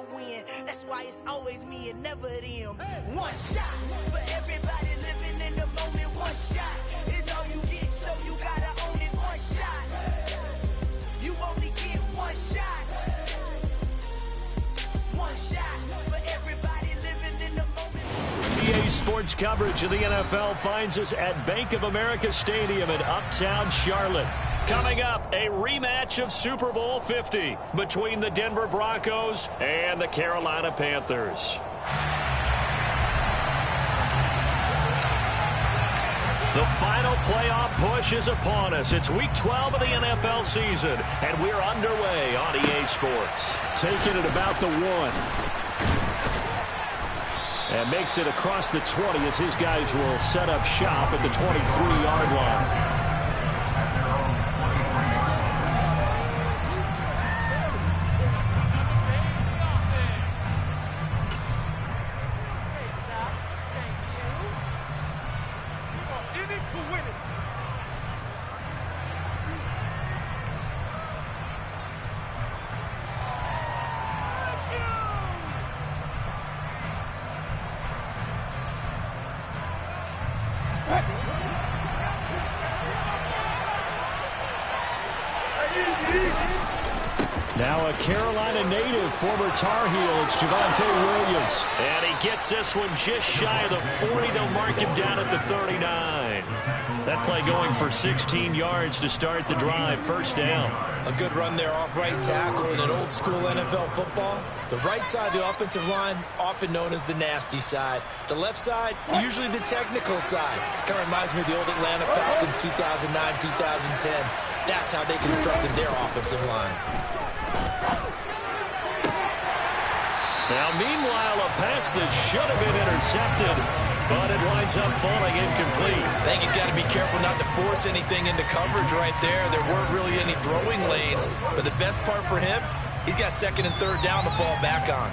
gotta win. That's why it's always me and never them. One shot for everybody living in the moment. One shot is all you get, so you gotta own it. One shot, you only get one shot. One shot for everybody living in the moment. EA Sports coverage of the NFL finds us at Bank of America Stadium in Uptown Charlotte. Coming up, a rematch of Super Bowl 50 between the Denver Broncos and the Carolina Panthers. The final playoff push is upon us. It's Week 12 of the NFL season, and we're underway on EA Sports. Taking it about the 1. And makes it across the 20 as his guys will set up shop at the 23-yard line. Now a Carolina native, former Tar Heel, it's Javonte Williams. And he gets this one just shy of the 40. They'll mark him down at the 39. That play going for 16 yards to start the drive. First down. A good run there off right tackle in an old school NFL football. The right side of the offensive line, often known as the nasty side. The left side, usually the technical side. Kind of reminds me of the old Atlanta Falcons 2009, 2010. That's how they constructed their offensive line. Now, meanwhile, a pass that should have been intercepted, but it winds up falling incomplete. I think he's got to be careful not to force anything into coverage right there. There weren't really any throwing lanes, but the best part for him, he's got second and third down to fall back on.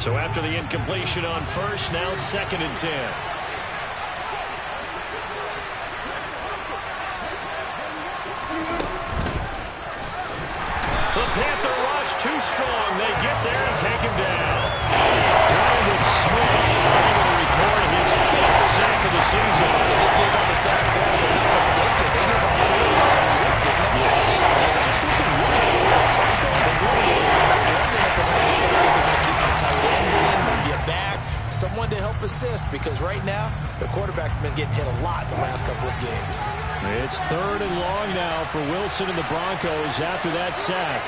So after the incompletion on first, now second and 10. The Panther rush too strong. They get there and take him down. Brandon Smith able to record his 5th sack of the season. They just gave up the sack there, if I'm not mistaken. They gave up 4 last week, didn't they? Yes. Yeah, just looking really close. They really just got to think they're going to keep the tight end in, maybe a back, someone to help assist, because right now the quarterback's been getting hit a lot the last couple of games. It's 3rd and long now for Wilson and the Broncos after that sack.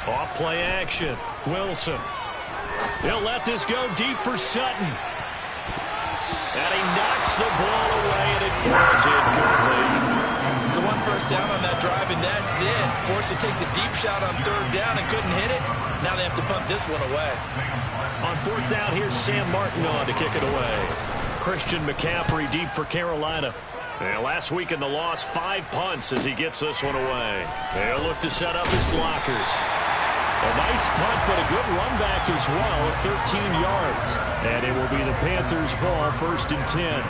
Off play action. Wilson. He'll let this go deep for Sutton. And he knocks the ball away, and it falls incomplete. So 1 first down on that drive, and that's it. Forced to take the deep shot on 3rd down and couldn't hit it. Now they have to punt this one away. On 4th down, here's Sam Martin on to kick it away. Christian McCaffrey deep for Carolina. And last week in the loss, 5 punts as he gets this one away. They'll look to set up his blockers. A nice punt, but a good run back as well at 13 yards. And it will be the Panthers' ball, 1st and 10.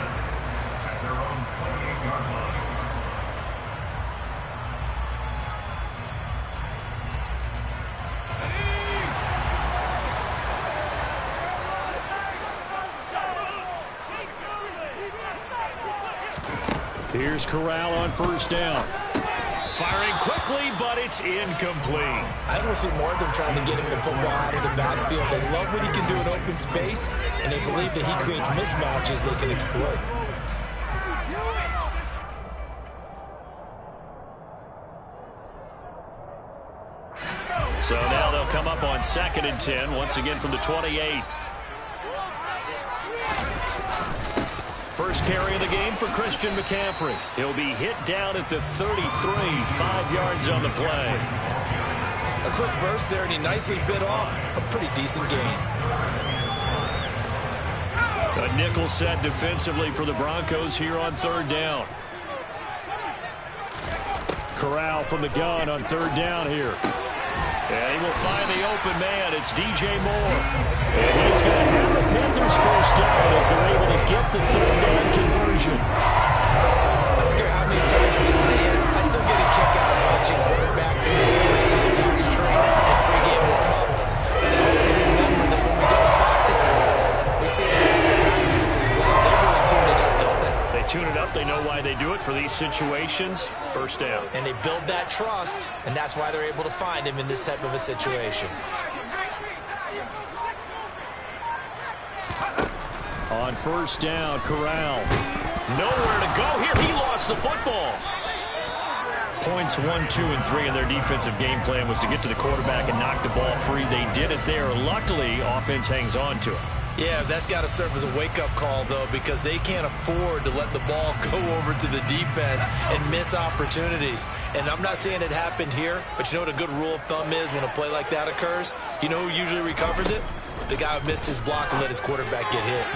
Here's Corral on 1st down. Firing quickly, but it's incomplete. I don't see more of them trying to get him the football out of the backfield. They love what he can do in open space, and they believe that he creates mismatches they can exploit. So now they'll come up on 2nd and 10, once again from the 28. First carry of the game for Christian McCaffrey. He'll be hit down at the 33, 5 yards on the play. A quick burst there, and he nicely bit off a pretty decent gain. A nickel set defensively for the Broncos here on 3rd down. Corral from the gun on third down here. And he will find the open man. It's DJ Moore. And he's going to have the Panthers first down as they're able to get the third down conversion. I don't care how many times we see it. I still get a kick out of watching quarterbacks and receivers do the pass training and pregame warm-up. Always remember that when we go to practices, we see that after practices as well. They really tune it up, don't they? They tune it up. They know why they do it for these situations. First down. And they build that trust, and that's why they're able to find him in this type of a situation. On first down, Corral. Nowhere to go here. He lost the football. Points 1, 2, and 3 in their defensive game plan was to get to the quarterback and knock the ball free. They did it there. Luckily, offense hangs on to it. Yeah, that's got to serve as a wake-up call, though, because they can't afford to let the ball go over to the defense and miss opportunities. And I'm not saying it happened here, but you know what a good rule of thumb is when a play like that occurs? You know who usually recovers it? The guy who missed his block and let his quarterback get hit.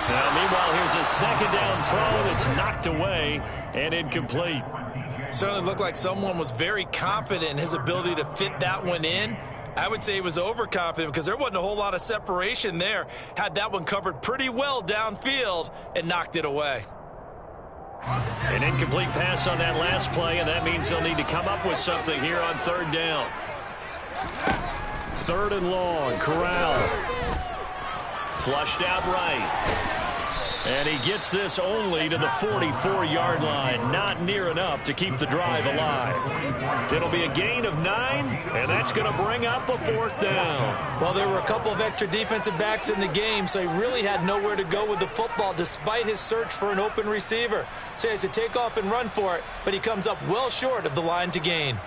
Now, meanwhile, here's a second down throw that's knocked away and incomplete. Certainly looked like someone was very confident in his ability to fit that one in. I would say he was overconfident because there wasn't a whole lot of separation there. Had that one covered pretty well downfield and knocked it away. An incomplete pass on that last play, and that means they'll need to come up with something here on third down. Third and long, Corral. Flushed out right. And he gets this only to the 44-yard line. Not near enough to keep the drive alive. It'll be a gain of 9, and that's going to bring up a fourth down. Well, there were a couple of extra defensive backs in the game, so he really had nowhere to go with the football despite his search for an open receiver. So he has to take off and run for it, but he comes up well short of the line to gain.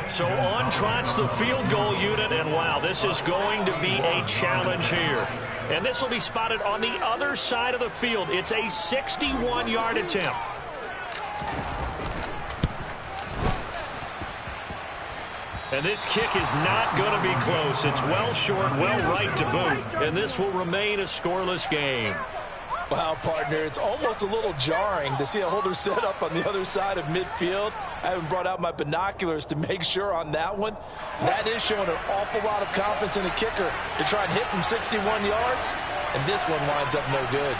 So on trots the field goal unit, and wow, this is going to be a challenge here. And this will be spotted on the other side of the field. It's a 61-yard attempt. And this kick is not going to be close. It's well short, well right to boot. And this will remain a scoreless game. Wow, partner, it's almost a little jarring to see a holder set up on the other side of midfield. I haven't brought out my binoculars to make sure on that one. That is showing an awful lot of confidence in a kicker to try and hit from 61 yards, and this one winds up no good.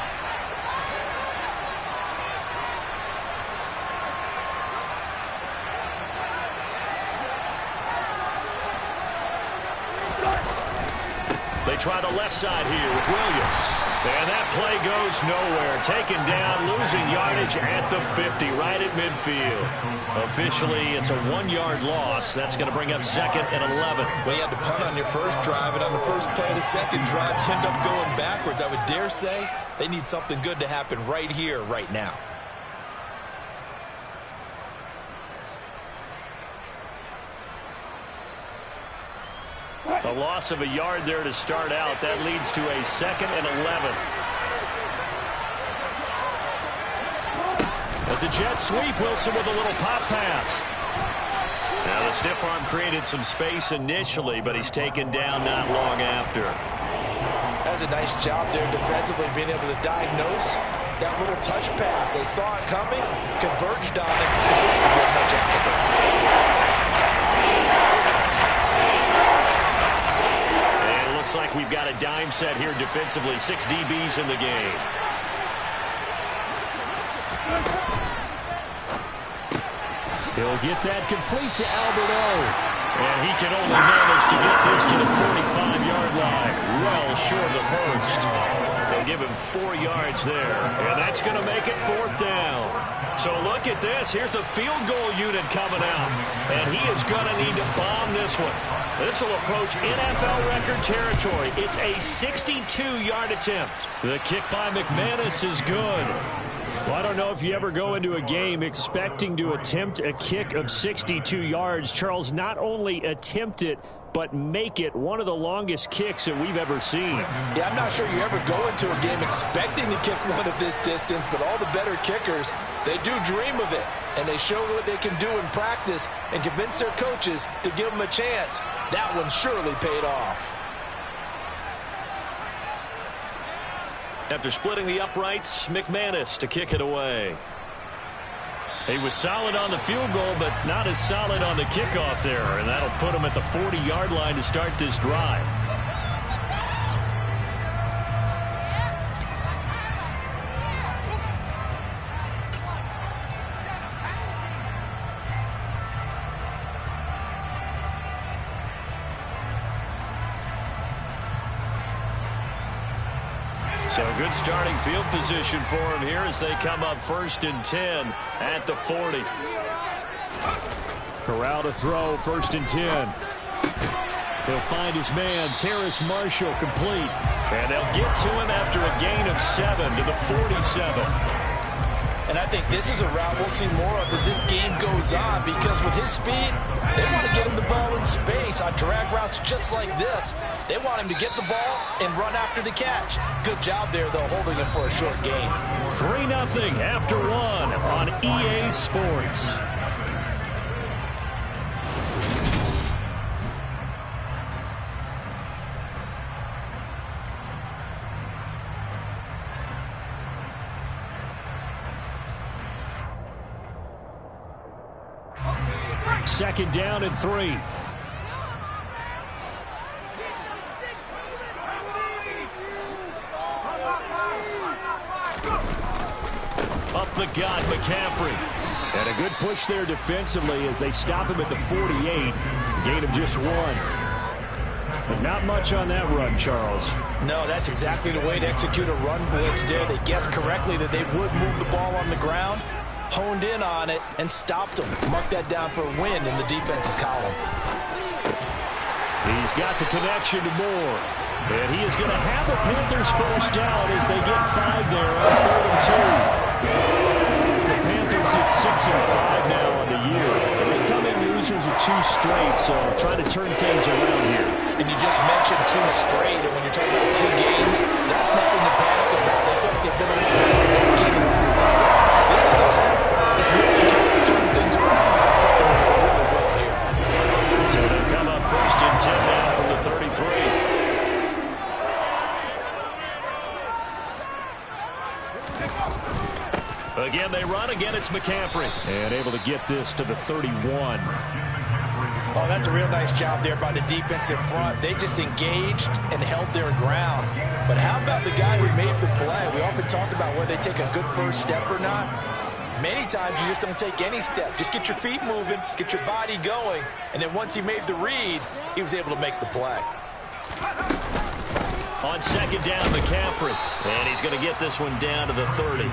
They try the left side here with Williams. And that play goes nowhere. Taken down, losing yardage at the 50, right at midfield. Officially, it's a 1-yard loss. That's going to bring up second and 11. Well, you had to punt on your first drive, and on the first play of the second drive, you end up going backwards. I would dare say they need something good to happen right here, right now. A loss of a yard there to start out. That leads to a second and 11. It's a jet sweep. Wilson with a little pop pass. Now the stiff arm created some space initially, but he's taken down not long after. That's a nice job there defensively, being able to diagnose that little touch pass. They saw it coming, converged on it before he could get much after it. Looks like we've got a dime set here defensively. 6 DBs in the game. He'll get that complete to Alberto. And he can only manage to get this to the 45-yard line. Well short of the first. They'll give him 4 yards there. And that's going to make it fourth down. So look at this. Here's the field goal unit coming out. And he is going to need to bomb this one. This will approach NFL record territory. It's a 62-yard attempt. The kick by McManus is good. Well, I don't know if you ever go into a game expecting to attempt a kick of 62 yards. Charles, not only attempt it, but make it one of the longest kicks that we've ever seen. Yeah, I'm not sure you ever go into a game expecting to kick one of this distance, but all the better kickers, they do dream of it, and they show what they can do in practice and convince their coaches to give them a chance. That one surely paid off. After splitting the uprights, McManus to kick it away. He was solid on the field goal, but not as solid on the kickoff there, and that'll put him at the 40-yard line to start this drive. So good starting field position for him here as they come up 1st and 10 at the 40. Corral to throw, 1st and 10. He'll find his man, Terrace Marshall, complete. And they'll get to him after a gain of 7 to the 47. And I think this is a route we'll see more of as this game goes on, because with his speed, they want to get him the ball in space on drag routes just like this. They want him to get the ball and run after the catch. Good job there, though, holding him for a short gain. 3-0 after 1 on EA Sports. Second down and 3. Up the gut, McCaffrey. And a good push there defensively as they stop him at the 48. Gain of just 1. But not much on that run, Charles. No, that's exactly the way to execute a run blitz there. They guessed correctly that they would move the ball on the ground, honed in on it, and stopped him. Mark that down for a win in the defense's column. He's got the connection to Moore. And he is going to have a Panthers first down as they get 5 there on 3rd and 2. The Panthers at 6 and 5 now on the year. And they come in losers of 2 straight, so trying to turn things around here. And you just mentioned 2 straight, and when you're talking about 2 games, that's nothing to panic about. They feel like they've been a little bit in the last couple. This is a club that's really trying to turn things around. That's what they're doing really well here. So they'll come up 1st and 10 now from the 33. Again, they run. Again, it's McCaffrey. And able to get this to the 31. Oh, that's a real nice job there by the defensive front. They just engaged and held their ground. But how about the guy who made the play? We often talk about whether they take a good first step or not. Many times you just don't take any step. Just get your feet moving, get your body going, and then once he made the read, he was able to make the play. On 2nd down, McCaffrey. And he's going to get this one down to the 30.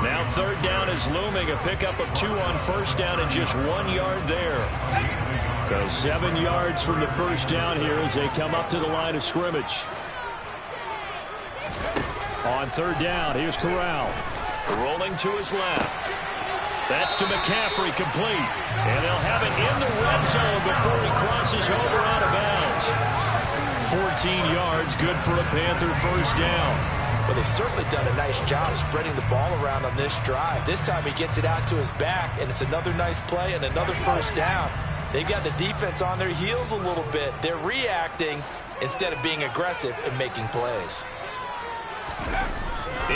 Now 3rd down is looming. A pickup of 2 on 1st down and just 1 yard there. So 7 yards from the first down here as they come up to the line of scrimmage. On 3rd down, here's Corral. Rolling to his left. That's to McCaffrey, complete. And they'll have it in the red zone before he crosses over out of bounds. 14 yards, good for a Panther first down. Well, they've certainly done a nice job spreading the ball around on this drive. This time he gets it out to his back, and it's another nice play and another first down. They've got the defense on their heels a little bit. They're reacting instead of being aggressive and making plays.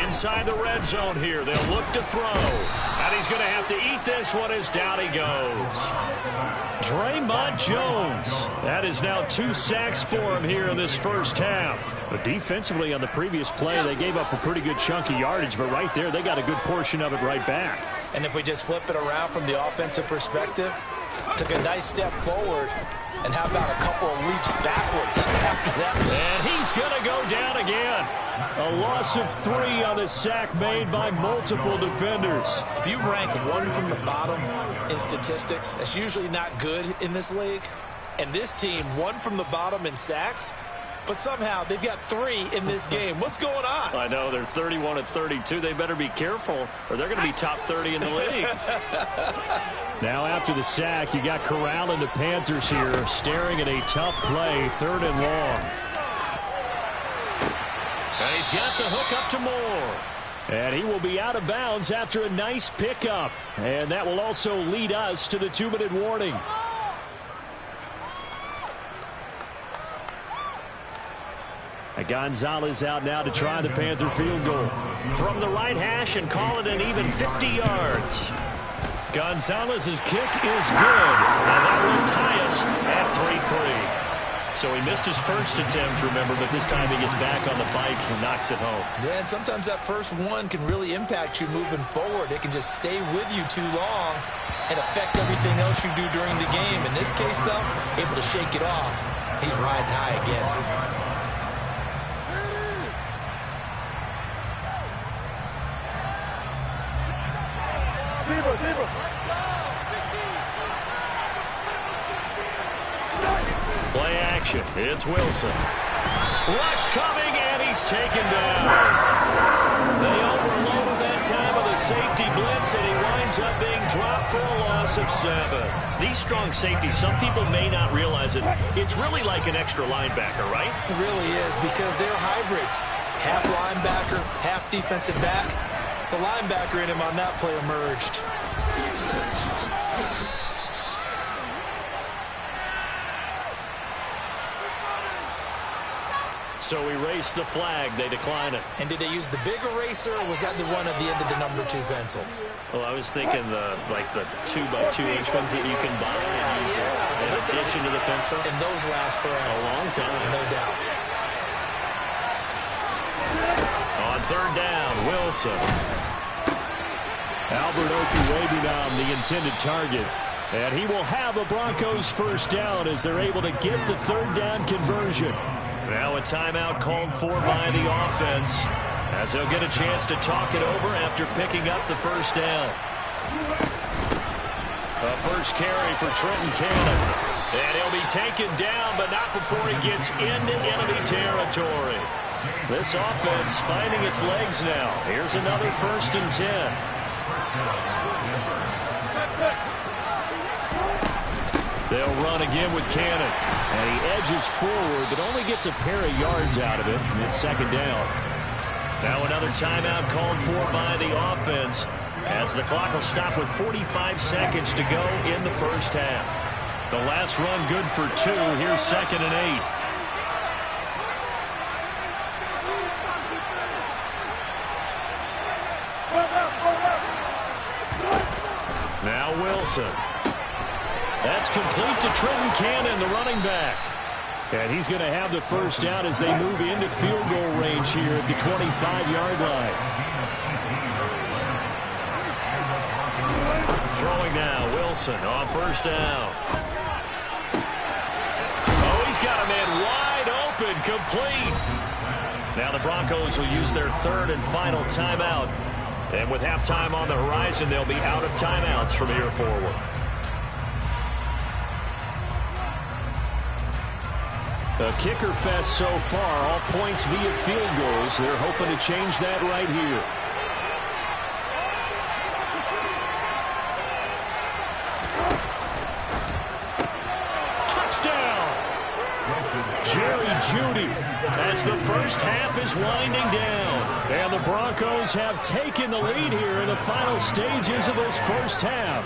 Inside the red zone here, they'll look to throw. And he's going to have to eat this one as down he goes. Draymond Jones. That is now 2 sacks for him here in this first half. But defensively on the previous play, they gave up a pretty good chunk of yardage, but right there, they got a good portion of it right back. And if we just flip it around from the offensive perspective, took a nice step forward, and how about a couple of leaps backwards after that? And he's going to go down again. A loss of 3 on the sack made by multiple defenders. If you rank 1 from the bottom in statistics, that's usually not good in this league. And this team, 1 from the bottom in sacks, but somehow they've got 3 in this game. What's going on? I know, they're 31 and 32. They better be careful, or they're going to be top 30 in the league. Now after the sack, you got Corral and the Panthers here staring at a tough play, 3rd and long. And he's got the hook up to Moore. And he will be out of bounds after a nice pickup. And that will also lead us to the 2-minute warning. Gonzalez out now to try the Panther field goal. From the right hash and call it an even 50 yards. Gonzalez's kick is good, and that will tie us at 3-3. So he missed his first attempt, remember, but this time he gets back on the bike and knocks it home. Yeah, and sometimes that first one can really impact you moving forward. It can just stay with you too long and affect everything else you do during the game. In this case, though, able to shake it off. He's riding high again. Play action. It's Wilson. Rush coming, and he's taken down. They overloaded that time with a safety blitz, and he winds up being dropped for a loss of 7. These strong safeties, some people may not realize it. It's really like an extra linebacker, right? It really is, because they're hybrids. Half linebacker, half defensive back. The linebacker in him on that play emerged. So erase the flag. They decline it. And did they use the big eraser, or was that the one at the end of the number 2 pencil? Well, I was thinking the 2x2-inch ones that you can buy and use in addition to the pencil. And those last for a long time. No doubt. On third down, Wilson. Albert Okwuegbunam, the intended target. And he will have a Broncos first down as they're able to get the third down conversion. Now a timeout called for by the offense as they'll get a chance to talk it over after picking up the first down. A first carry for Trenton Cannon. And he'll be taken down, but not before he gets into enemy territory. This offense finding its legs now. Here's another 1st and 10. They'll run again with Cannon. And he edges forward, but only gets a pair of yards out of it, and it's 2nd down. Now another timeout called for by the offense as the clock will stop with 45 seconds to go in the first half. The last run good for 2. Here's 2nd and 8. Now Wilson. That's complete to Trenton Cannon, the running back. And he's going to have the first down as they move into field goal range here at the 25-yard line. Throwing now, Wilson on first down. Oh, he's got a man wide open, complete. Now the Broncos will use their 3rd and final timeout. And with halftime on the horizon, they'll be out of timeouts from here forward. A kicker fest so far, all points via field goals. They're hoping to change that right here. Touchdown! Jerry Jeudy as the first half is winding down. And the Broncos have taken the lead here in the final stages of this first half.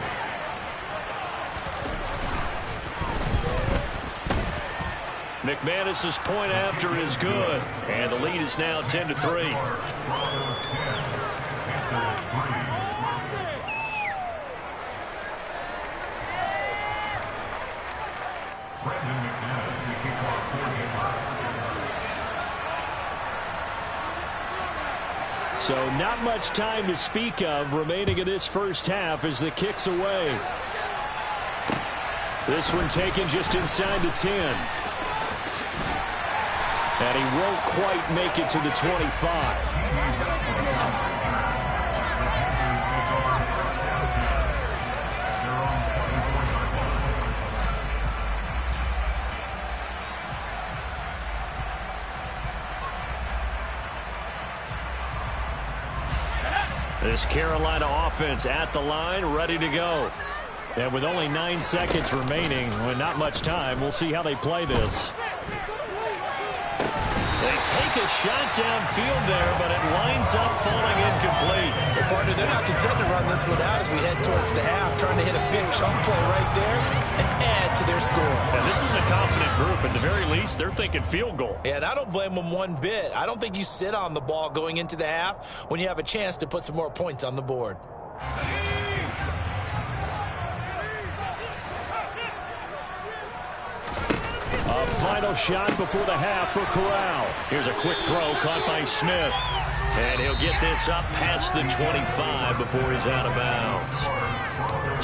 McManus's point after is good, and the lead is now 10-3. So not much time to speak of remaining in this first half as the kick's away. This one taken just inside the 10. And he won't quite make it to the 25. This Carolina offense at the line, ready to go. And with only 9 seconds remaining, with not much time, we'll see how they play this. They take a shot downfield there, but it winds up falling incomplete. Well, partner, they're not content to run this one out as we head towards the half, trying to hit a big chunk play right there and add to their score. And this is a confident group. At the very least, they're thinking field goal. Yeah, and I don't blame them one bit. I don't think you sit on the ball going into the half when you have a chance to put some more points on the board. A final shot before the half for Corral. Here's a quick throw caught by Smith. And he'll get this up past the 25 before he's out of bounds.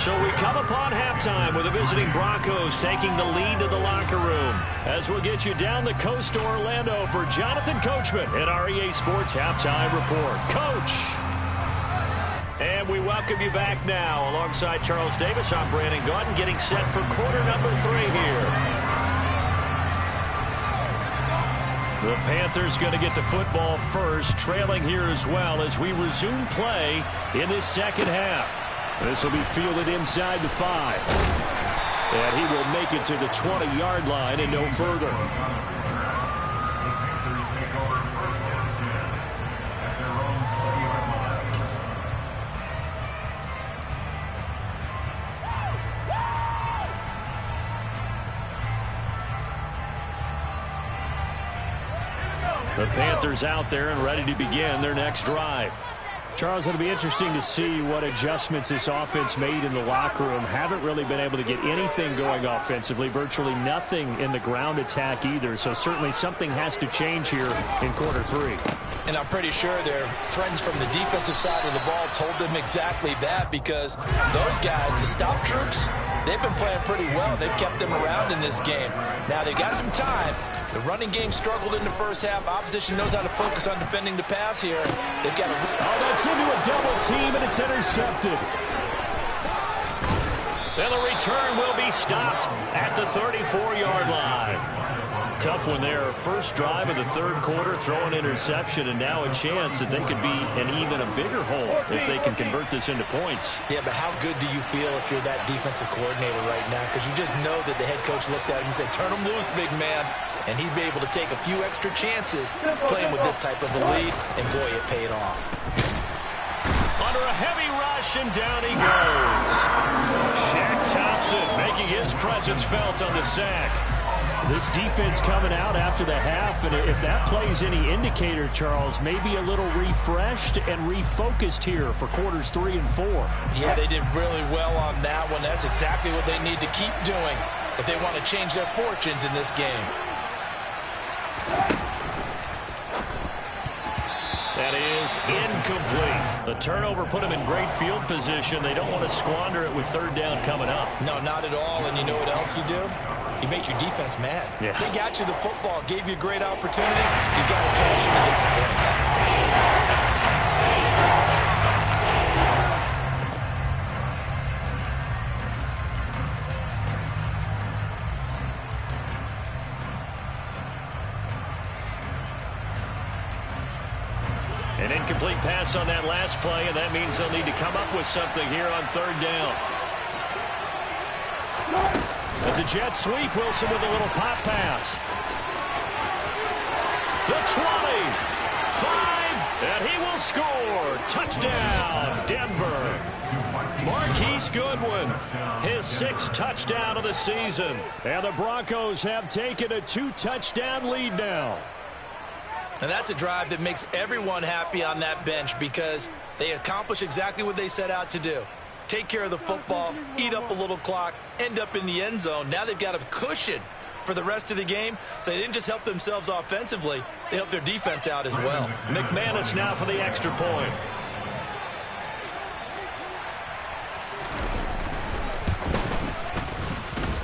So we come upon halftime with the visiting Broncos taking the lead to the locker room. As we'll get you down the coast to Orlando for Jonathan Coachman at our EA Sports Halftime Report. Coach! And we welcome you back now. Alongside Charles Davis, I'm Brandon Gaudin getting set for quarter number 3 here. The Panthers going to get the football first, trailing here as well as we resume play in this second half. This will be fielded inside the 5. And he will make it to the 20-yard line and no further. The Panthers out there and ready to begin their next drive. Charles, it'll be interesting to see what adjustments this offense made in the locker room. Haven't really been able to get anything going offensively, virtually nothing in the ground attack either. So certainly something has to change here in quarter 3. And I'm pretty sure their friends from the defensive side of the ball told them exactly that, because those guys, the stop troops, they've been playing pretty well. They've kept them around in this game. Now they've got some time. The running game struggled in the first half. Opposition knows how to focus on defending the pass here. They've got that's into a double team, and it's intercepted. And the return will be stopped at the 34-yard line. Tough one there. First drive of the third quarter, throw an interception, and now a chance that they could be in even a bigger hole if they can convert this into points. Yeah, but how good do you feel if you're that defensive coordinator right now? Because you just know that the head coach looked at him and said, turn him loose, big man. And he'd be able to take a few extra chances playing with this type of a lead, and boy, it paid off. Under a heavy rush, and down he goes. Shaq Thompson making his presence felt on the sack. This defense coming out after the half, and if that plays any indicator, Charles, maybe a little refreshed and refocused here for quarters 3 and 4. Yeah, they did really well on that one. That's exactly what they need to keep doing if they want to change their fortunes in this game. That is incomplete. The turnover put them in great field position. They don't want to squander it with third down coming up. No, not at all. And you know what else you do? You make your defense mad. Yeah. They got you the football, gave you a great opportunity. You got to cash into this points. An incomplete pass on that last play, and that means they'll need to come up with something here on third down. It's a jet sweep. Wilson with a little pop pass. The 20, 5, and he will score. Touchdown, Denver. Marquise Goodwin, his 6th touchdown of the season. And the Broncos have taken a 2-touchdown lead now. And that's a drive that makes everyone happy on that bench, because they accomplish exactly what they set out to do. Take care of the football, eat up a little clock, end up in the end zone. Now they've got a cushion for the rest of the game. So they didn't just help themselves offensively, they helped their defense out as well. McManus now for the extra point.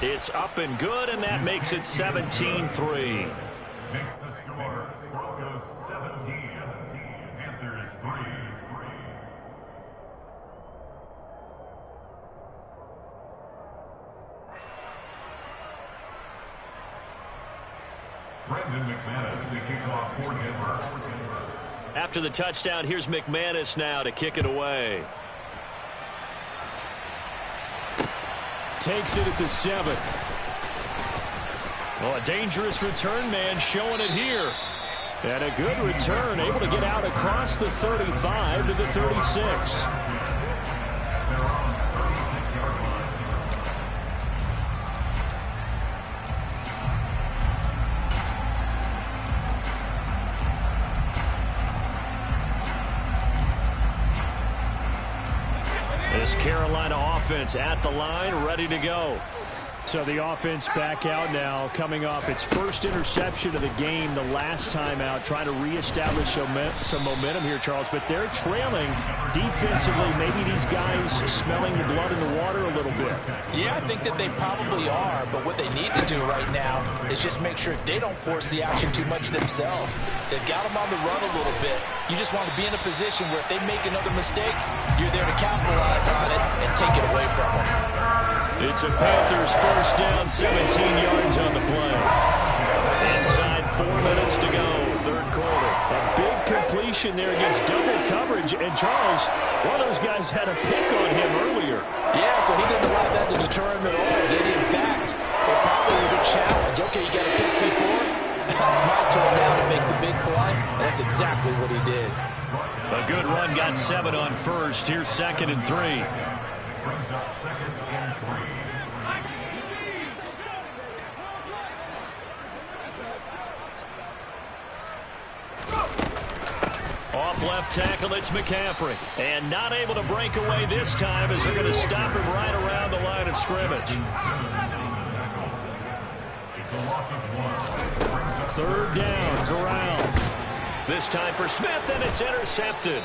It's up and good, and that makes it 17-3. Makes the score Broncos 17, Panthers 3. Brendan McManus to kick off for Denver. After the touchdown, here's McManus now to kick it away. Takes it at the 7. Well, a dangerous return man showing it here. And a good return, able to get out across the 35 to the 36. This Carolina offense at the line, ready to go. So the offense back out now, coming off its first interception of the game the last time out, trying to reestablish some momentum here, Charles. But they're trailing defensively. Maybe these guys smelling the blood in the water a little bit. Yeah, I think that they probably are. But what they need to do right now is just make sure they don't force the action too much themselves. They've got them on the run a little bit. You just want to be in a position where if they make another mistake, you're there to capitalize on it and take it away from them. It's a Panthers first down, 17 yards on the play. Inside 4 minutes to go, third quarter. A big completion there against double coverage. And Charles, one of those guys had a pick on him earlier. Yeah, so he didn't allow that to deter him at all, did he? In fact, it probably was a challenge. Okay, you got a pick before. It's my turn now to make the big play. And that's exactly what he did. A good run, got 7 on first. Here's 2nd and 3. Brings up 2nd and 3. Off left tackle, it's McCaffrey. And not able to break away this time as they're going to stop him right around the line of scrimmage. It's a loss of 1. Third downs around. This time for Smith, and it's intercepted.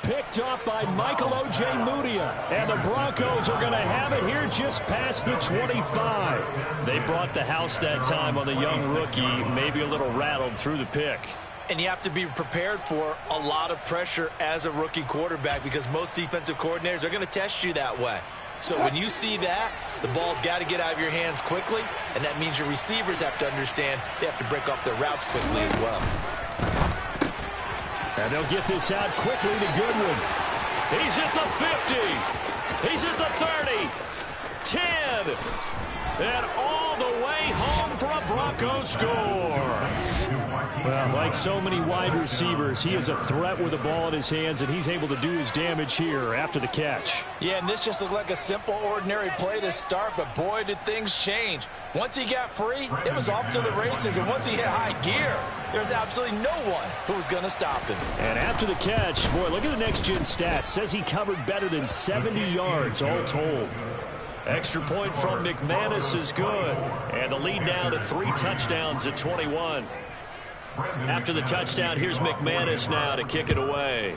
Picked off by Michael O.J. Mudia. And the Broncos are going to have it here just past the 25. They brought the house that time on the young rookie, maybe a little rattled through the pick. And you have to be prepared for a lot of pressure as a rookie quarterback because most defensive coordinators are going to test you that way. So when you see that, the ball's got to get out of your hands quickly, and that means your receivers have to understand they have to break off their routes quickly as well. And they'll get this out quickly to Goodwin. He's at the 50. He's at the 30. 10. And all the way home for a Broncos score. Well, like so many wide receivers, he is a threat with the ball in his hands, and he's able to do his damage here after the catch. Yeah, and this just looked like a simple, ordinary play to start, but boy, did things change. Once he got free, it was off to the races, and once he hit high gear, there's absolutely no one who was going to stop him. And after the catch, boy, look at the next-gen stats. Says he covered better than 70 yards all told. Extra point from McManus is good. And the lead down to 3 touchdowns at 21. After the touchdown, here's McManus now to kick it away.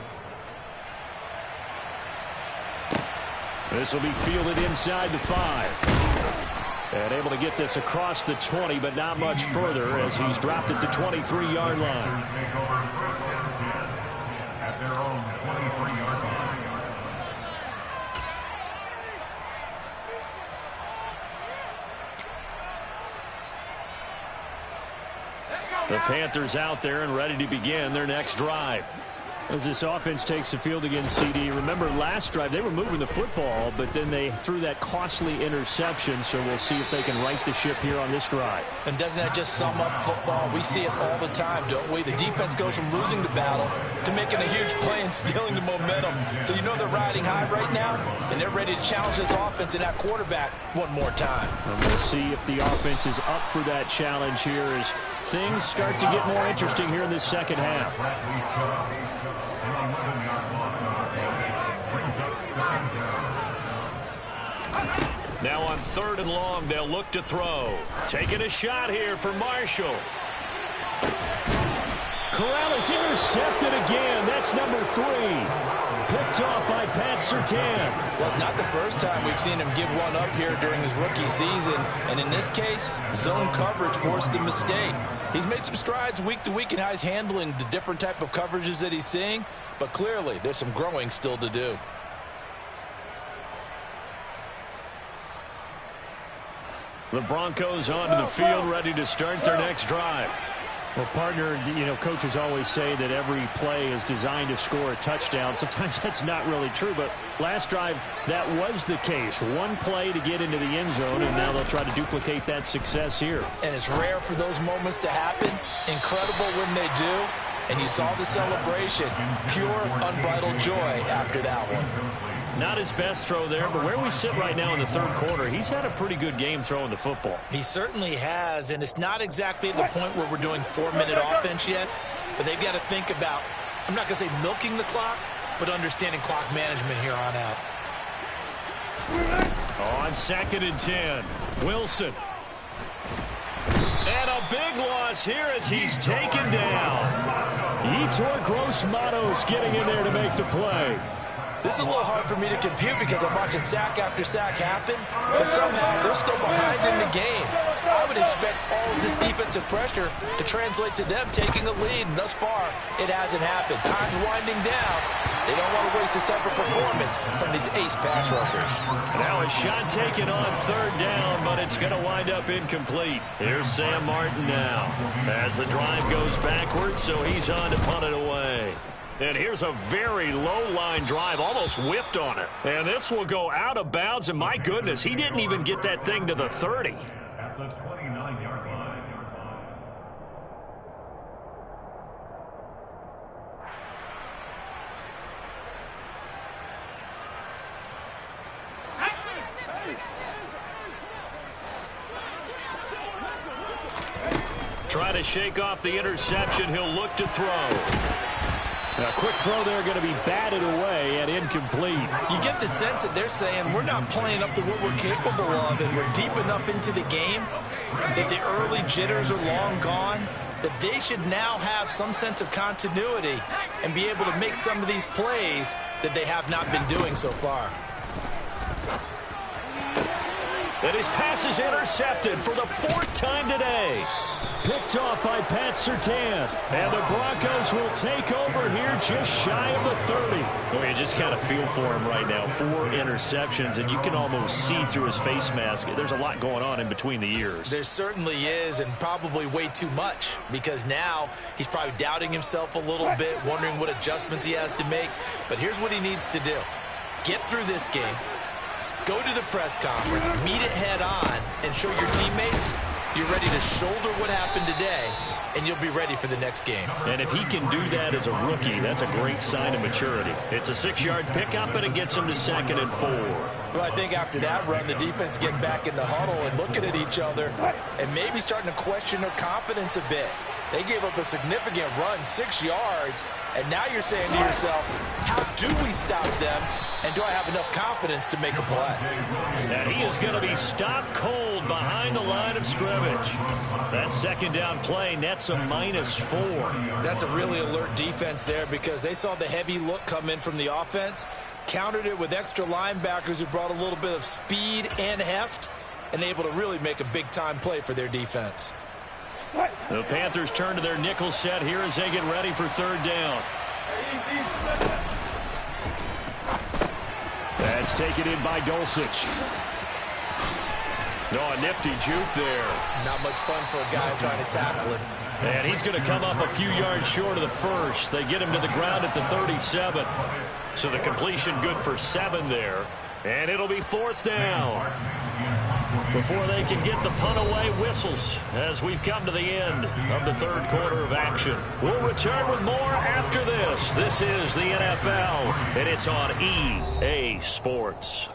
This will be fielded inside the 5. And able to get this across the 20, but not much further as he's dropped at the 23-yard line. At their own 23-yard line. The Panthers out there and ready to begin their next drive. As this offense takes the field against CD, remember last drive they were moving the football, but then they threw that costly interception, so we'll see if they can right the ship here on this drive. And doesn't that just sum up football? We see it all the time, don't we? The defense goes from losing the battle to making a huge play and stealing the momentum. So you know they're riding high right now, and they're ready to challenge this offense and that quarterback one more time. And we'll see if the offense is up for that challenge here as things start to get more interesting here in this second half. Now on 3rd and long, they'll look to throw. Taking a shot here for Marshall. Corral is intercepted again. That's number 3. Picked off by Pat Surtain. Well, it's not the first time we've seen him give one up here during his rookie season. And in this case, zone coverage forced the mistake. He's made some strides week to week in how he's handling the different type of coverages that he's seeing. But clearly, there's some growing still to do. The Broncos onto the field, ready to start their next drive. Well, partner, you know, coaches always say that every play is designed to score a touchdown. Sometimes that's not really true, but last drive, that was the case. One play to get into the end zone, and now they'll try to duplicate that success here. And it's rare for those moments to happen. Incredible when they do. And you saw the celebration. Pure, unbridled joy after that one. Not his best throw there, but where we sit right now in the 3rd quarter, he's had a pretty good game throwing the football. He certainly has, and it's not exactly the point where we're doing 4-minute offense yet, but they've got to think about, I'm not going to say milking the clock, but understanding clock management here on out. On 2nd and 10, Wilson. And a big loss here as he's taken down. Yetur Gross-Matos getting in there to make the play. This is a little hard for me to compute because I'm watching sack after sack happen, but somehow they're still behind in the game. I would expect all of this defensive pressure to translate to them taking a lead, and thus far, it hasn't happened. Time's winding down. They don't want to waste this type of performance from these ace pass rushers. Now a shot taken on 3rd down, but it's going to wind up incomplete. Here's Sam Martin now as the drive goes backwards, so he's on to punt it away. And here's a very low-line drive, almost whiffed on it. And this will go out of bounds, and my goodness, he didn't even get that thing to the 30. At the 29-yard line. Try to shake off the interception. He'll look to throw. A quick throw there going to be batted away and incomplete. You get the sense that they're saying we're not playing up to what we're capable of, and we're deep enough into the game that the early jitters are long gone, that they should now have some sense of continuity and be able to make some of these plays that they have not been doing so far. And his pass is intercepted for the 4th time today. Picked off by Pat Surtain. And the Broncos will take over here just shy of the 30. Well, you just kind of feel for him right now. 4 interceptions, and you can almost see through his face mask. There's a lot going on in between the ears. There certainly is, and probably way too much, because now he's probably doubting himself a little bit, wondering what adjustments he has to make. But here's what he needs to do. Get through this game, go to the press conference, meet it head on, and show your teammates you're ready to shoulder what happened today, and you'll be ready for the next game. And if he can do that as a rookie, that's a great sign of maturity. It's a 6-yard pickup, and it gets him to 2nd and 4. Well, I think after that run, the defense is getting back in the huddle and looking at each other and maybe starting to question their confidence a bit. They gave up a significant run, 6 yards, and now you're saying to yourself, how do we stop them, and do I have enough confidence to make a play? And he is going to be stopped cold behind the line of scrimmage. That 2nd down play nets a -4. That's a really alert defense there because they saw the heavy look come in from the offense, countered it with extra linebackers who brought a little bit of speed and heft, and able to really make a big-time play for their defense. The Panthers turn to their nickel set here as they get ready for 3rd down. That's taken in by Dulcich. Oh, a nifty juke there. Not much fun for a guy trying to tackle him. And he's going to come up a few yards short of the first. They get him to the ground at the 37. So the completion good for 7 there. And it'll be 4th down. Before they can get the punt away, whistles as we've come to the end of the 3rd quarter of action. We'll return with more after this. This is the NFL, and it's on EA Sports.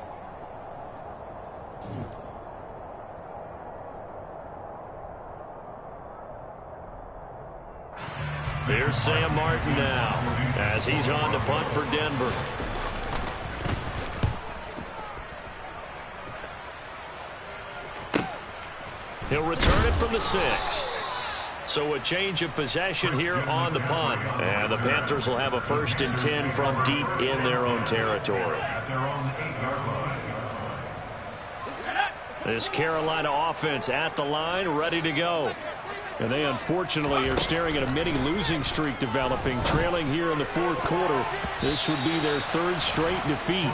Here's Sam Martin now as he's on to punt for Denver. He'll return it from the 6. So a change of possession here on the punt. And the Panthers will have a 1st and 10 from deep in their own territory. This Carolina offense at the line, ready to go. And they unfortunately are staring at a mini losing streak developing, trailing here in the 4th quarter. This would be their 3rd straight defeat.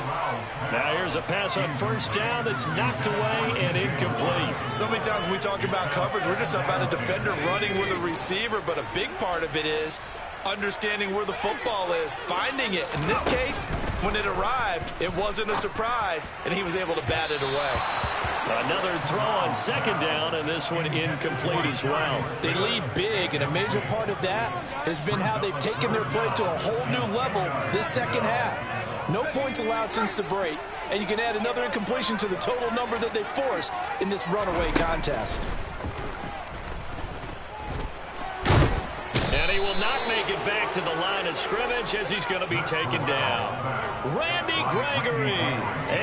Now here's a pass on 1st down that's knocked away and incomplete. So many times when we talk about coverage, we're just about a defender running with a receiver, but a big part of it is understanding where the football is, finding it. In this case, when it arrived, it wasn't a surprise, and he was able to bat it away. Another throw on 2nd down, and this one incomplete as well. They lead big, and a major part of that has been how they've taken their play to a whole new level this 2nd half. No points allowed since the break, and you can add another incompletion to the total number that they forced in this runaway contest. And And he will not make it back to the line of scrimmage as he's going to be taken down. Randy Gregory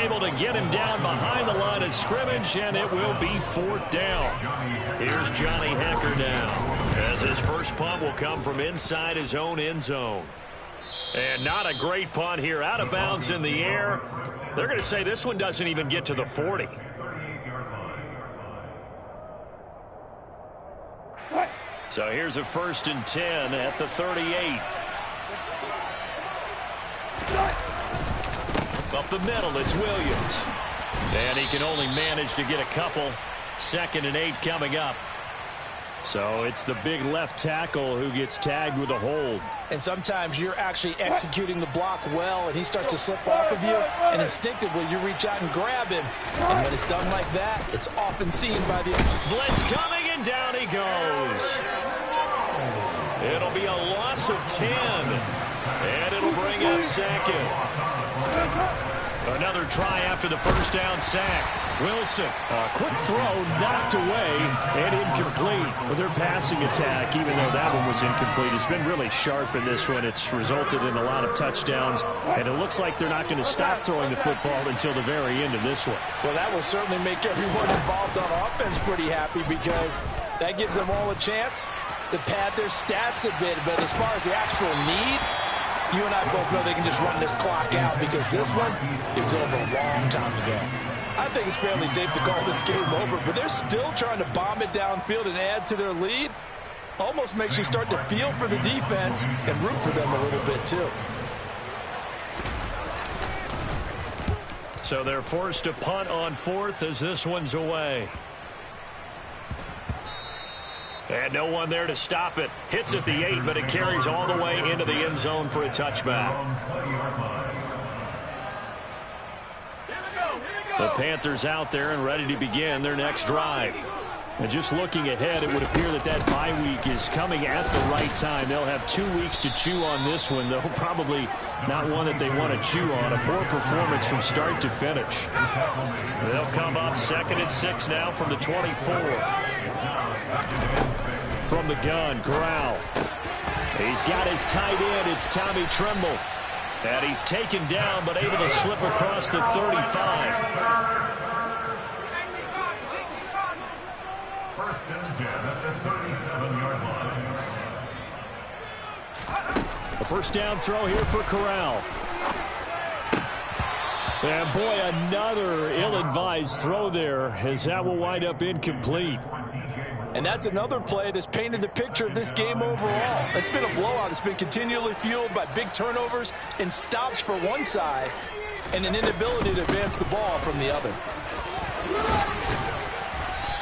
able to get him down behind the line of scrimmage, and it will be 4th down. Here's Johnny Hecker now, as his first punt will come from inside his own end zone. And not a great punt here, out of bounds in the air. They're going to say this one doesn't even get to the 40. So here's a 1st and 10 at the 38. Up the middle, it's Williams. And he can only manage to get a couple. 2nd and 8 coming up. So it's the big left tackle who gets tagged with a hold. And sometimes you're actually executing the block well, and he starts to slip off of you, and instinctively you reach out and grab him. And when it's done like that, it's often seen by the... Blitz coming, and down he goes. It'll be a loss of 10, and it'll bring up 2nd. Another try after the 1st down sack. Wilson, a quick throw knocked away and incomplete. With their passing attack, even though that one was incomplete, it's been really sharp in this one. It's resulted in a lot of touchdowns, and it looks like they're not going to stop throwing the football until the very end of this one. Well, that will certainly make everyone involved on offense pretty happy, because that gives them all a chance to pad their stats a bit. But as far as the actual need, you and I both know they can just run this clock out, because this one, it was over a long time ago. I think it's fairly safe to call this game over, but they're still trying to bomb it downfield and add to their lead. Almost makes you start to feel for the defense and root for them a little bit too. So they're forced to punt on 4th as this one's away. And no one there to stop it. Hits at the 8, but it carries all the way into the end zone for a touchback. The Panthers out there and ready to begin their next drive. And just looking ahead, it would appear that that bye week is coming at the right time. They'll have 2 weeks to chew on this one, though probably not one that they want to chew on. A poor performance from start to finish. They'll come up 2nd and 6 now from the 24. From the gun, Corral. He's got his tight end. It's Tommy Tremble. And he's taken down, but able to slip across the 35. 1st and 10 at the 37-yard line. A 1st down throw here for Corral. And boy, another ill-advised throw there, as that will wind up incomplete. And that's another play that's painted the picture of this game overall. It's been a blowout. It's been continually fueled by big turnovers and stops for one side and an inability to advance the ball from the other.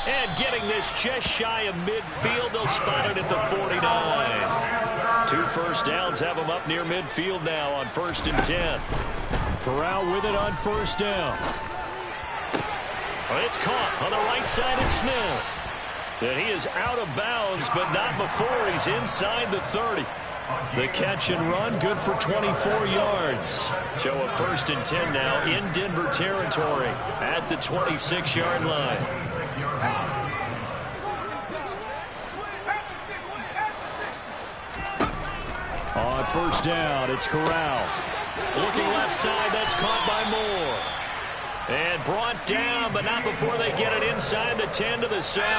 And getting this just shy of midfield, they'll spot it at the 49. 2 1st downs have them up near midfield now on 1st and 10. Corral with it on 1st down. It's caught on the right side of Smith. And he is out of bounds, but not before he's inside the 30. The catch and run, good for 24 yards. So a 1st and 10 now in Denver territory at the 26-yard line. On 1st down, it's Corral. Looking left side, that's caught by Moore. And brought down, but not before they get it inside the 10 to the 7.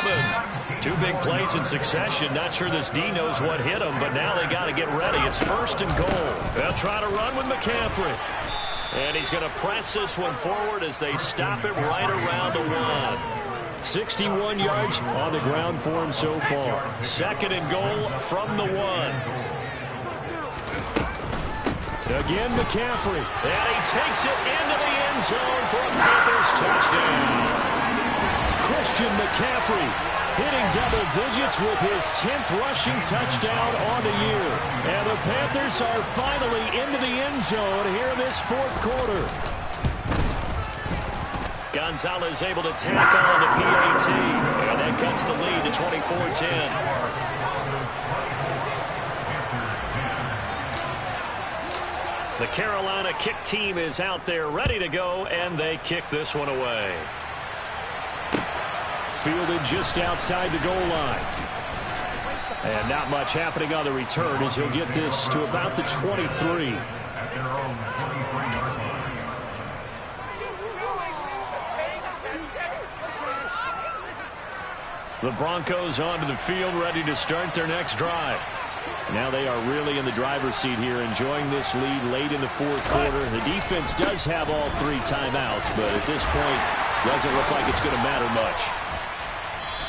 2 big plays in succession. Not sure this D knows what hit him, but now they got to get ready. It's 1st and goal. They'll try to run with McCaffrey. And he's going to press this one forward as they stop it right around the 1. 61 yards on the ground for him so far. 2nd and goal from the 1. Again, McCaffrey. And he takes it into the end zone for a Panthers touchdown. Christian McCaffrey hitting double digits with his 10th rushing touchdown on the year. And the Panthers are finally into the end zone here in this 4th quarter. Gonzalez able to tackle on the PAT. And that cuts the lead to 24-10. The Carolina kick team is out there ready to go, and they kick this one away. Fielded just outside the goal line. And not much happening on the return as he'll get this to about the 23. At their own 23-yard line. The Broncos onto the field, ready to start their next drive. Now they are really in the driver's seat here, enjoying this lead late in the fourth quarter. The defense does have all 3 timeouts, but at this point, doesn't look like it's going to matter much.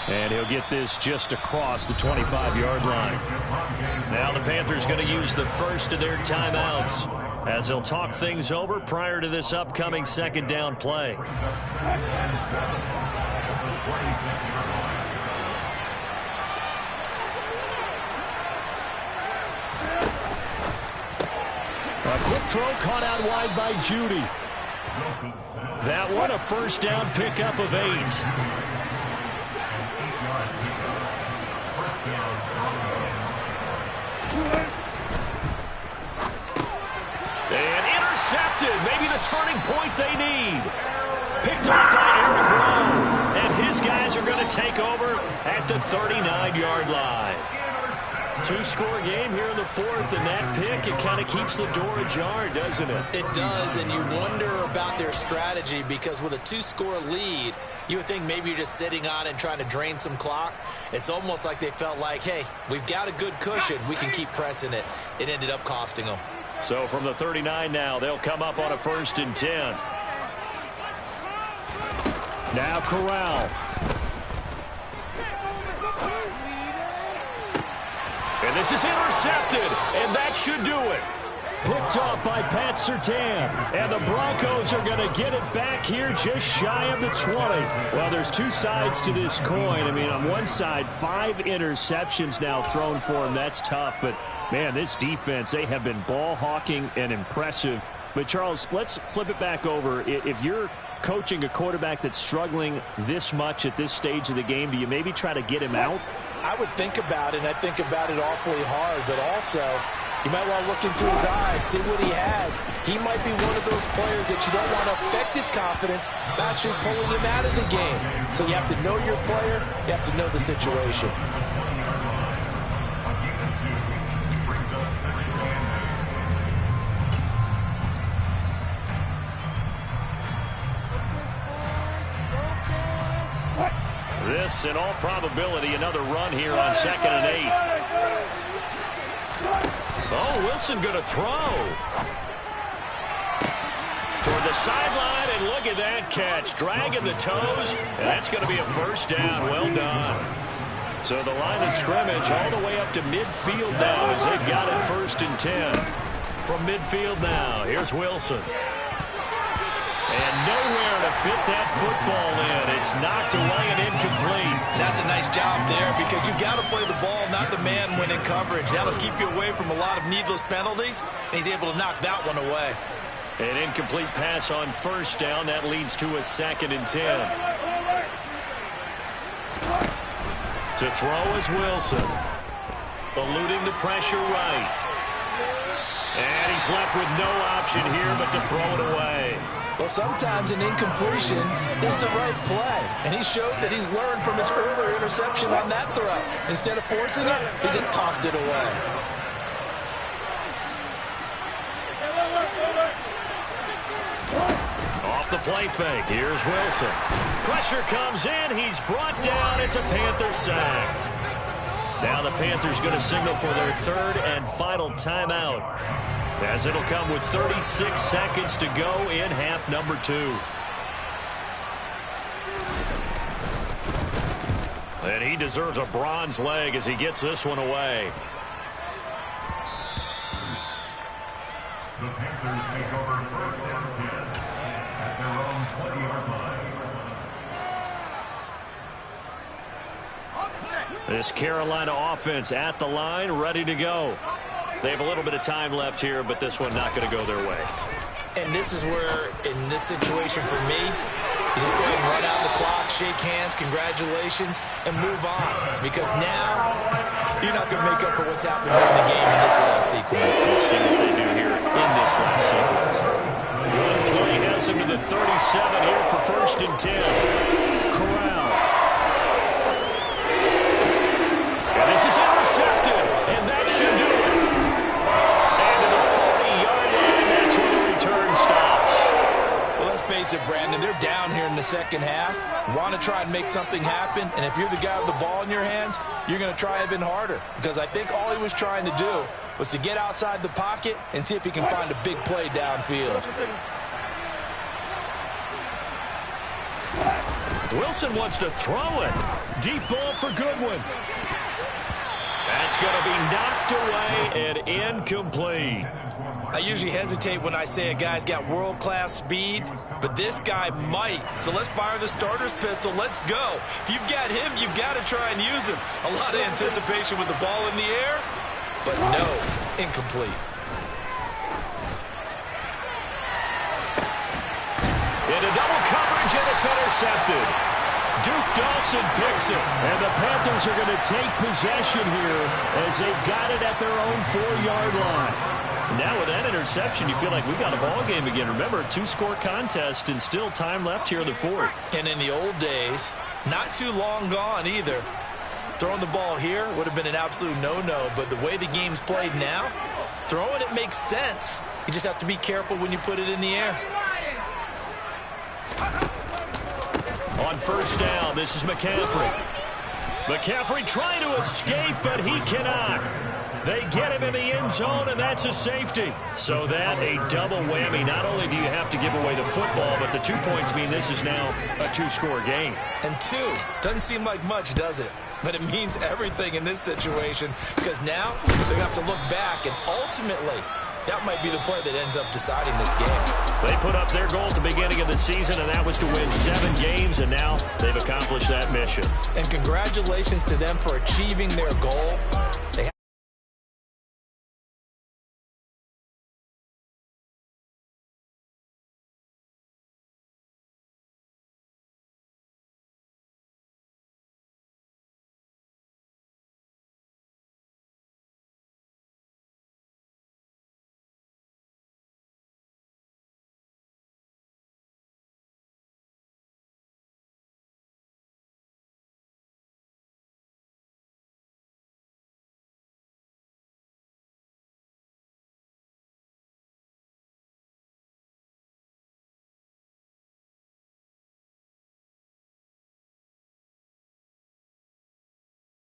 And he'll get this just across the 25-yard line. Now the Panthers going to use the first of their timeouts as they'll talk things over prior to this upcoming second down play. A quick throw caught out wide by Judy. That one a first down pickup of 8. And intercepted. Maybe the turning point they need. Picked up by Eric Rowe. And his guys are going to take over at the 39-yard line. 2-score game here in the fourth, and that pick, it kind of keeps the door ajar, doesn't it? It does, and you wonder about their strategy because with a 2-score lead, you would think maybe you're just sitting on it and trying to drain some clock. It's almost like they felt like, hey, we've got a good cushion. We can keep pressing it. It ended up costing them. So from the 39 now, they'll come up on a 1st and 10. Now Corral. And this is intercepted, and that should do it. Picked off by Pat Surtain. And the Broncos are going to get it back here just shy of the 20. Well, there's 2 sides to this coin. I mean, on one side, 5 interceptions now thrown for him. That's tough. But, man, this defense, they have been ball hawking and impressive. But, Charles, let's flip it back over. If you're coaching a quarterback that's struggling this much at this stage of the game, do you maybe try to get him out? I would think about it, and I think about it awfully hard, but also you might want to look into his eyes, see what he has. He might be one of those players that you don't want to affect his confidence by actually pulling him out of the game. So you have to know your player, you have to know the situation. This, in all probability, another run here on 2nd and 8. Oh, Wilson going to throw. Toward the sideline, and look at that catch. Dragging the toes, and that's going to be a first down. Well done. So the line of scrimmage all the way up to midfield now as they've got it 1st and 10. From midfield now, here's Wilson. And nowhere to fit that football in. It's knocked away and incomplete. That's a nice job there because you've got to play the ball, not the man when in coverage. That'll keep you away from a lot of needless penalties, and he's able to knock that one away. An incomplete pass on 1st down. That leads to a 2nd and 10. To throw is Wilson. Eluding the pressure right. And he's left with no option here but to throw it away. Well, sometimes an incompletion is the right play. And he showed that he's learned from his earlier interception on that throw. Instead of forcing it, he just tossed it away. Off the play fake. Here's Wilson. Pressure comes in. He's brought down. It's a Panther sack. Now the Panthers going to signal for their 3rd and final timeout, as it'll come with 36 seconds to go in half number 2. And he deserves a bronze leg as he gets this one away. The Panthers take over 1st and 10 at their own 20-yard line. This Carolina offense at the line, ready to go. They have a little bit of time left here, but this one not going to go their way. And this is where, in this situation for me, you just go ahead and run out the clock, shake hands, congratulations, and move on. Because now, you're not going to make up for what's happened during the game in this last sequence. We'll see what they do here in this last sequence. One play has him to the 37 here for 1st and 10. Corral. And this is intercepted. opposite, Brandon. They're down here in the second half, want to try and make something happen, and if you're the guy with the ball in your hands, you're going to try even harder, because I think all he was trying to do was to get outside the pocket and see if he can find a big play downfield. Wilson wants to throw it. Deep ball for Goodwin. That's going to be knocked away and incomplete. I usually hesitate when I say a guy's got world-class speed, but this guy might. So let's fire the starter's pistol. Let's go. If you've got him, you've got to try and use him. A lot of anticipation with the ball in the air, but no, incomplete. Into double coverage, and it's intercepted. Duke Dawson picks it. And the Panthers are going to take possession here as they've got it at their own 4-yard line. Now with that interception, you feel like we've got a ball game again. Remember, 2-score contest and still time left here in the fourth. And in the old days, not too long gone either, throwing the ball here would have been an absolute no-no. But the way the game's played now, throwing it makes sense. You just have to be careful when you put it in the air. On first down, this is McCaffrey. McCaffrey trying to escape, but he cannot. They get him in the end zone, and that's a safety. So that a double whammy. Not only do you have to give away the football, but the 2 points mean this is now a 2-score game. And 2 doesn't seem like much, does it? But it means everything in this situation, because now they're going to have to look back, and ultimately, that might be the play that ends up deciding this game. They put up their goal at the beginning of the season, and that was to win 7 games, and now they've accomplished that mission. And congratulations to them for achieving their goal.